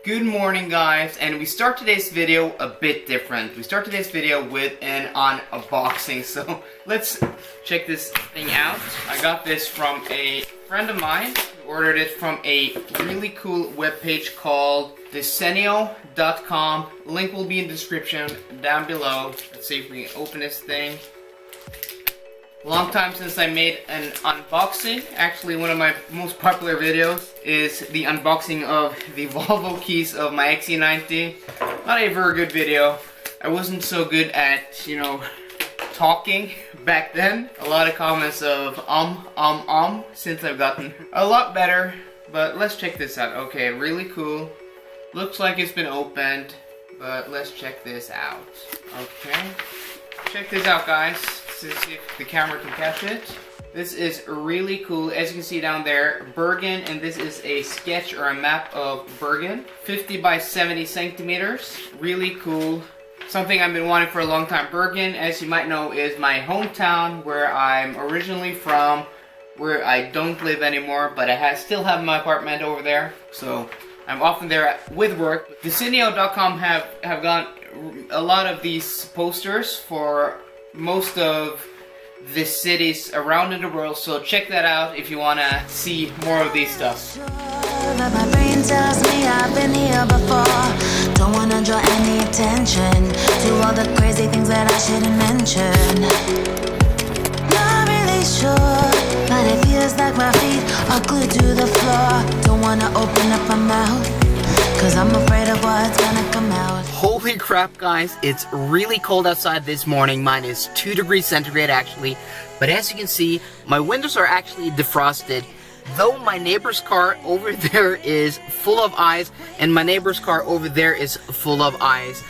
Good morning, guys, and we start today's video a bit different. We start today's video with an unboxing, so let's check this thing out. I got this from a friend of mine who ordered it from a really cool webpage called Desenio.com. Link will be in the description down below. Let's see if we can open this thing. Long time since I made an unboxing. Actually, one of my most popular videos is the unboxing of the Volvo keys of my XC90. Not a very good video. I wasn't so good at, talking back then. A lot of comments of since I've gotten a lot better. But let's check this out. Okay, really cool. Looks like it's been opened, but let's check this out. Okay, check this out, guys. Let's see if the camera can catch it. This is really cool. As you can see down there, Bergen, and this is a sketch or a map of Bergen. 50 by 70 centimeters. Really cool. Something I've been wanting for a long time. Bergen, as you might know, is my hometown where I'm originally from, where I don't live anymore, but I still have my apartment over there. So I'm often there with work. Desenio.com have got a lot of these posters for most of the cities around in the world, so check that out if you want to see more of these stuff. My brain tells me I've been here before. Don't wanna draw any attention to all the crazy things that I shouldn't mention. Not really sure, but it feels like my feet are glued to the floor. Don't wanna open up my mouth, cause I'm afraid of what's gonna come out. Holy crap, guys, it's really cold outside this morning. Mine is 2 degrees centigrade actually, but as you can see, my windows are actually defrosted. Though my neighbor's car over there is full of ice and my neighbor's car over there is full of ice,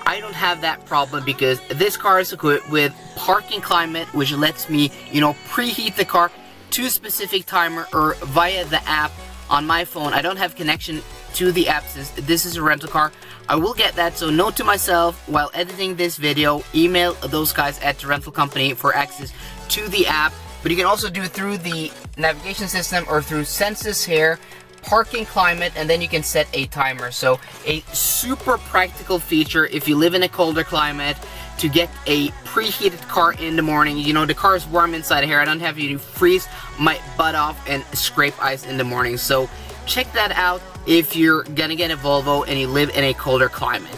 I don't have that problem because this car is equipped with parking climate, which lets me, preheat the car to a specific timer or via the app on my phone. I don't have connection to the app since this is a rental car. I will get that, so note to myself while editing this video, email those guys at the rental company for access to the app. But you can also do it through the navigation system or through Census here, parking climate, and then you can set a timer. So a super practical feature if you live in a colder climate to get a preheated car in the morning. The car is warm inside here. I don't have to freeze my butt off and scrape ice in the morning. So check that out if you're gonna get a Volvo and you live in a colder climate.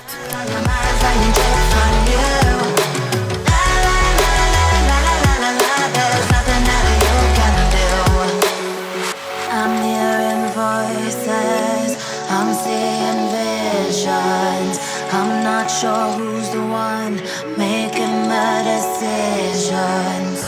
I'm hearing voices, I'm seeing visions. I'm not sure who's the one making the decisions.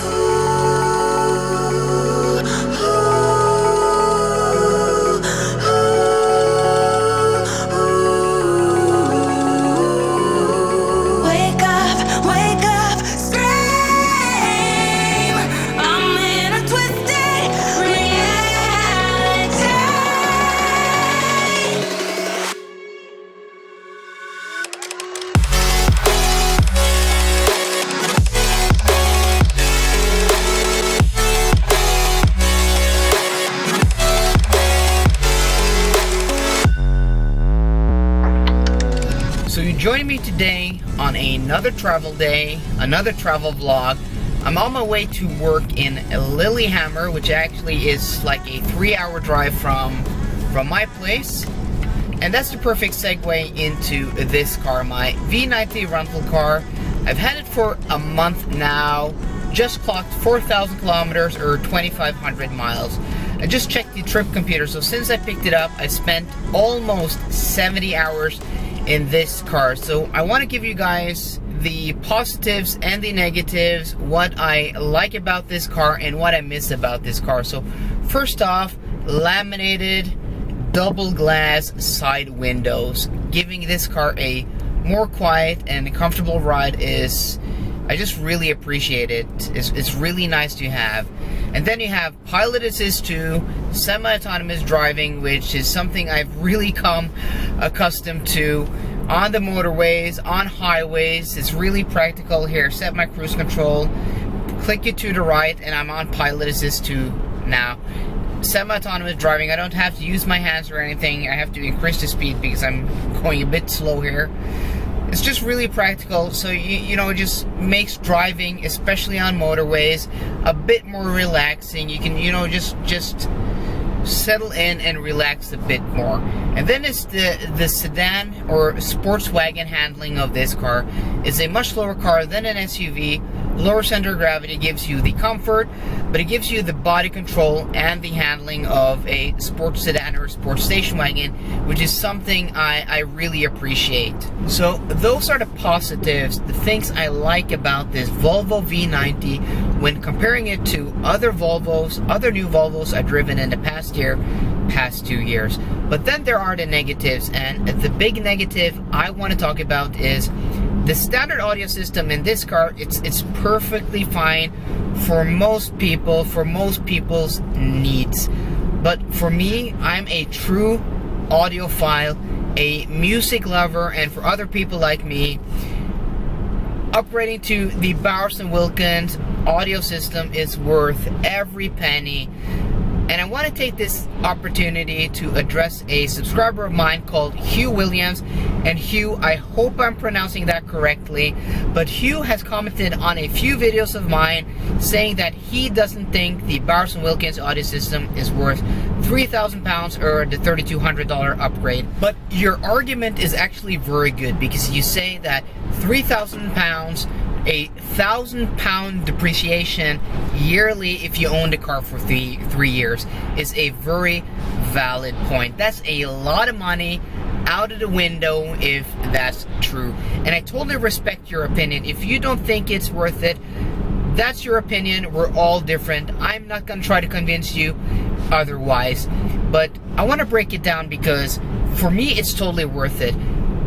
So you join me today on another travel day, another travel vlog. I'm on my way to work in Lillehammer, which actually is like a 3-hour drive from my place. And that's the perfect segue into this car, my V90 rental car. I've had it for a month now, just clocked 4,000 kilometers or 2,500 miles. I just checked the trip computer, so since I picked it up, I spent almost 70 hours in this car. So I want to give you guys the positives and the negatives, what I like about this car and what I miss about this car. So first off, laminated double glass side windows, giving this car a more quiet and comfortable ride is, I just really appreciate it. It's really nice to have. And then you have pilot assist to semi-autonomous driving, which is something I've really come accustomed to on the motorways, on highways. It's really practical. Here, set my cruise control, click it to the right, and I'm on pilot assist 2 now. semi-autonomous driving. I don't have to use my hands or anything. I have to increase the speed because I'm going a bit slow here. It's just really practical, so you know, it just makes driving, especially on motorways, a bit more relaxing. You can, you know, just settle in and relax a bit more. And then it's the sedan or sports wagon handling of this car. It's a much slower car than an SUV. Lower center of gravity gives you the comfort, but it gives you the body control and the handling of a sports sedan or sports station wagon, which is something I really appreciate. So those are the positives, the things I like about this Volvo V90 when comparing it to other Volvos, other new Volvos I've driven in the past 2 years. But then there are the negatives, and the big negative I want to talk about is the standard audio system in this car. It's perfectly fine for most people, for most people's needs. But for me, I'm a true audiophile, a music lover, and for other people like me, upgrading to the Bergen Wilkins audio system is worth every penny. And I want to take this opportunity to address a subscriber of mine called Hugh Williams. And Hugh, I hope I'm pronouncing that correctly, but Hugh has commented on a few videos of mine saying that he doesn't think the Bergen Wilkins audio system is worth £3,000 or the $3,200 upgrade. But your argument is actually very good, because you say that £3,000, a £1,000 depreciation yearly if you own the car for three years is a very valid point. That's a lot of money out of the window if that's true. And I totally respect your opinion. If you don't think it's worth it, that's your opinion. We're all different. I'm not gonna try to convince you otherwise. But I want to break it down because for me it's totally worth it.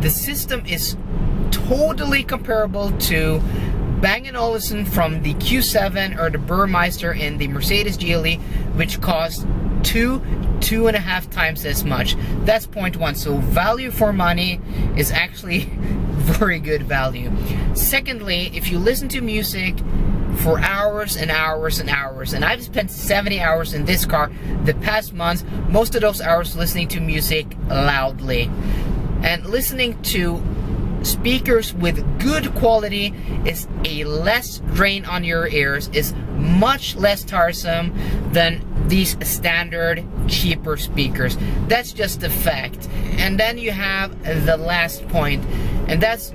The system is totally comparable to Bang & Olufsen from the Q7 or the Burmeister in the Mercedes GLE, which costs 2.5 times as much. That's point one. So value for money is actually very good value. Secondly, if you listen to music for hours and hours and hours, and I've spent 70 hours in this car the past months, most of those hours listening to music loudly, and listening to speakers with good quality is a less drain on your ears, is much less tiresome than these standard cheaper speakers. That's just a fact. And then you have the last point, and that's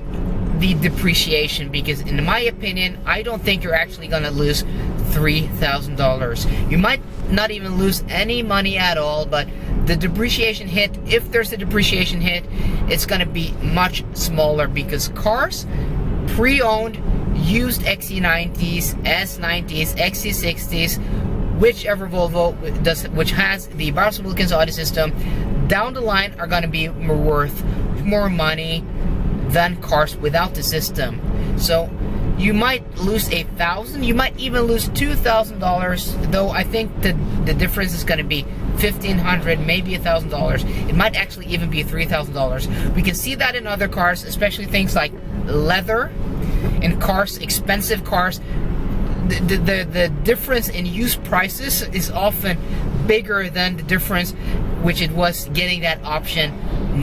the depreciation, because in my opinion, I don't think you're actually gonna lose $3,000. You might not even lose any money at all, but the depreciation hit, if there's a depreciation hit, it's gonna be much smaller, because cars, pre-owned, used XC90s, S90s, XC60s, whichever Volvo which has the Bergen Wilkins audio system, down the line are gonna be worth more money than cars without the system. So you might lose $1,000, you might even lose $2,000, though I think the difference is going to be $1,500, maybe $1,000. It might actually even be $3,000. We can see that in other cars, especially things like leather in cars, expensive cars. The difference in used prices is often bigger than the difference which it was getting that option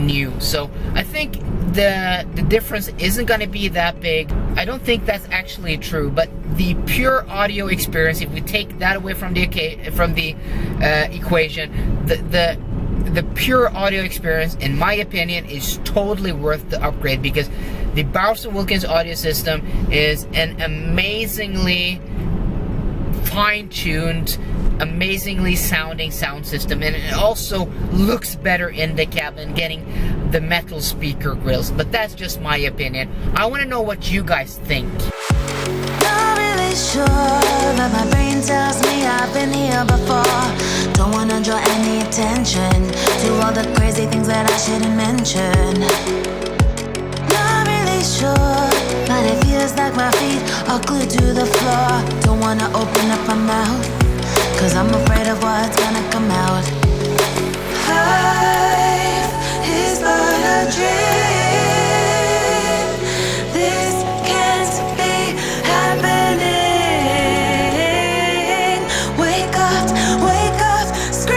new. So I think the difference isn't going to be that big. I don't think that's actually true, but the pure audio experience, if we take that away from the equation, the pure audio experience, in my opinion, is totally worth the upgrade, because the Bergen Wilkins audio system is an amazingly fine-tuned, amazingly sounding sound system, and it also looks better in the cabin, getting the metal speaker grills. But that's just my opinion. I want to know what you guys think. Not really sure, but my brain tells me I've been here before. Don't wanna draw any attention to all the crazy things that I shouldn't mention. Not really sure, but it feels like my feet are glued to the floor. Don't wanna open up my mouth, 'cause I'm afraid of what's gonna come out. Life is but a dream. This can't be happening. Wake up, scream.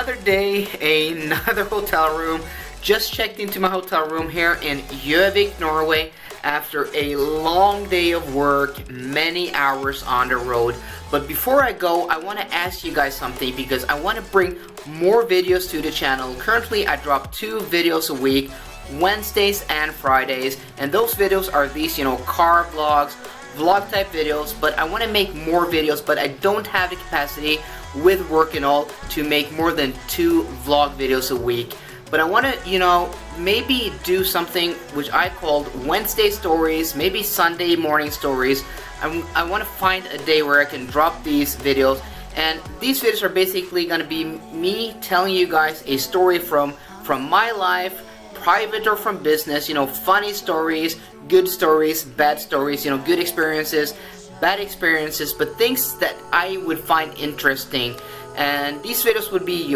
another day, another hotel room. Just checked into my hotel room here in Gjøvik, Norway, after a long day of work, many hours on the road. But before I go, I want to ask you guys something, because I want to bring more videos to the channel. Currently, I drop 2 videos a week, Wednesdays and Fridays, and those videos are these, car vlogs, vlog type videos. But I want to make more videos, but I don't have the capacity with work and all to make more than 2 vlog videos a week. But I want to, maybe do something which I called Wednesday stories, maybe Sunday morning stories. I want to find a day where I can drop these videos, and these videos are basically going to be me telling you guys a story from my life, private or from business, funny stories, good stories, bad stories, good experiences, bad experiences, but things that I would find interesting. And these videos would be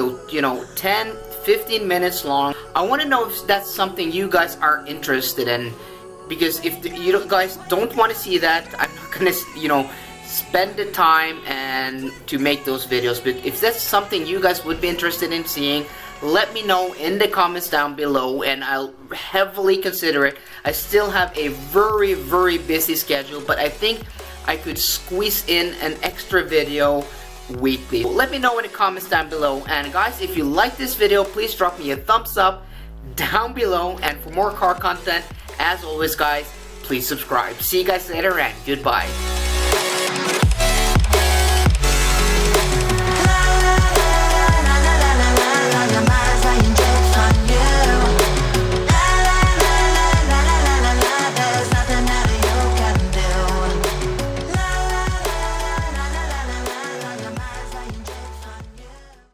10, 15 minutes long. I want to know if that's something you guys are interested in, because if you guys don't want to see that, I'm not gonna spend the time and to make those videos. But if that's something you guys would be interested in seeing, let me know in the comments down below, and I'll heavily consider it. I still have a very, very busy schedule, but I think I could squeeze in an extra video weekly. Let me know in the comments down below. And guys, if you like this video, please drop me a thumbs up down below, and for more car content, as always guys, please subscribe. See you guys later, and goodbye.